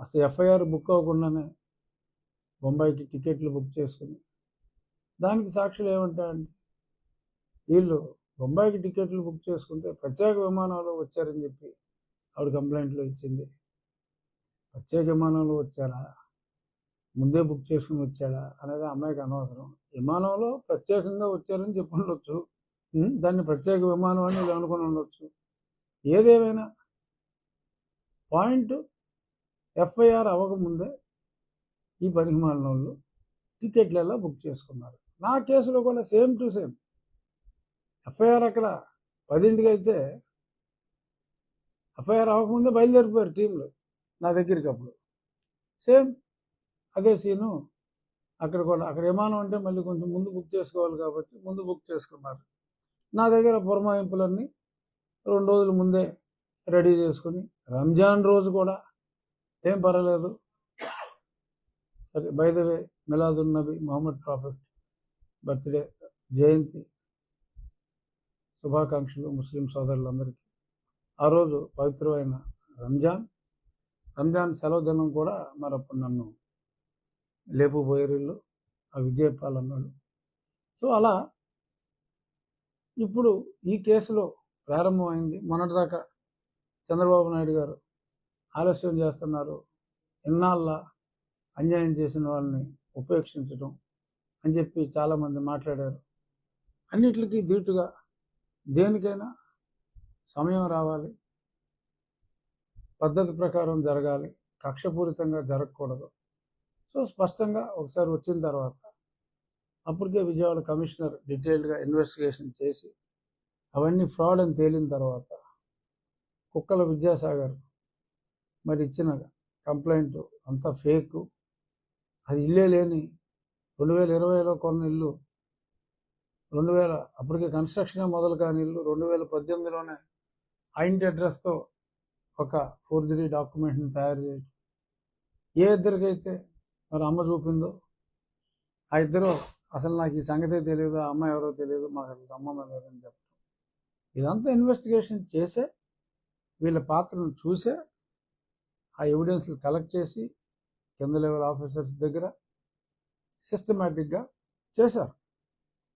అసలు FIR book అవ్వకుండానే బొంబాయికి టికెట్లు బుక్ చేసుకుని, దానికి సాక్షులు ఏమంటాయండి, వీళ్ళు బొంబాయికి టికెట్లు బుక్ చేసుకుంటే ప్రత్యేక విమానంలో వచ్చారని చెప్పి ఆవిడ కంప్లైంట్లో ఇచ్చింది. ప్రత్యేక విమానంలో వచ్చారా, ముందే బుక్ చేసుకుని వచ్చాడా అనేది అమ్మాయికి అనవసరం. విమానంలో ప్రత్యేకంగా వచ్చారని చెప్పి ఉండొచ్చు, దాన్ని ప్రత్యేక విమానం అని వీళ్ళు అనుకుని ఉండొచ్చు. ఏదేమైనా పాయింట్, ఎఫ్ఐఆర్ అవ్వకముందే ఈ పనికిమాలిన వాళ్ళు టికెట్లు ఎలా బుక్ చేసుకున్నారు. నా కేసులో కూడా సేమ్ టు సేమ్. ఎఫ్ఐఆర్ అక్కడ 10ంటికి అయితే ఎఫ్ఐఆర్ అవ్వకముందే బయలుదేరిపోయారు టీంలు నా దగ్గరికి. అప్పుడు సేమ్ అదే సీను అక్కడ కూడా. అక్కడ విమానం అంటే మళ్ళీ కొంచెం ముందు బుక్ చేసుకోవాలి కాబట్టి ముందు బుక్ చేసుకున్నారు. నా దగ్గర పురమాయింపులన్నీ 2 రోజుల ముందే రెడీ చేసుకుని, రంజాన్ రోజు కూడా ఏం పర్వాలేదు, సరే by the way Miladun Nabi Mohammad prophet birthday జయంతి శుభాకాంక్షలు ముస్లిం సోదరులందరికీ. ఆ రోజు పవిత్రమైన రంజాన్ సెలవు దినం కూడా మరప్పుడు నన్ను లేపుపోయేరిళ్ళు ఆ విజయపాలన్నాడు. సో అలా ఇప్పుడు ఈ కేసులో ప్రారంభమైంది. మొన్నటిదాకా చంద్రబాబు నాయుడు గారు ఆలస్యం చేస్తున్నారు, ఇన్నాళ్ళ అన్యాయం చేసిన వాళ్ళని ఉపేక్షించడం అని చెప్పి చాలామంది మాట్లాడారు. అన్నిటికీ ధీటుగా దేనికైనా సమయం రావాలి, పద్ధతి ప్రకారం జరగాలి, కక్షపూరితంగా జరగకూడదు. సో స్పష్టంగా ఒకసారి వచ్చిన తర్వాత అప్పటికే విజయవాడ కమిషనర్ డీటెయిల్డ్గా ఇన్వెస్టిగేషన్ చేసి అవన్నీ ఫ్రాడ్ అని తేలిన తర్వాత కుక్కల విద్యాసాగర్ మరి ఇచ్చిన కంప్లైంట్ అంతా ఫేక్, అది ఇల్లే లేని 2020లో కొన్న ఇల్లు, 2000 అప్పటికే కన్స్ట్రక్షనే మొదలు కాని ఇల్లు 2018లోనే ఆ ఇంటి అడ్రస్తో ఒక ఫోర్జరీ డాక్యుమెంట్ని తయారు చేయడం. ఏ ఇద్దరికైతే మరి అమ్మ చూపిందో ఆ ఇద్దరు అసలు నాకు ఈ సంగతే తెలియదు, ఆ అమ్మాయి ఎవరో తెలియదు, మాకు అసలు సంబంధం లేదని చెప్పడం. ఇదంతా ఇన్వెస్టిగేషన్ చేసే, వీళ్ళ పాత్రను చూసే, ఆ ఎవిడెన్స్లు కలెక్ట్ చేసి కింద లెవెల్ ఆఫీసర్స్ దగ్గర సిస్టమేటిక్గా చేశారు.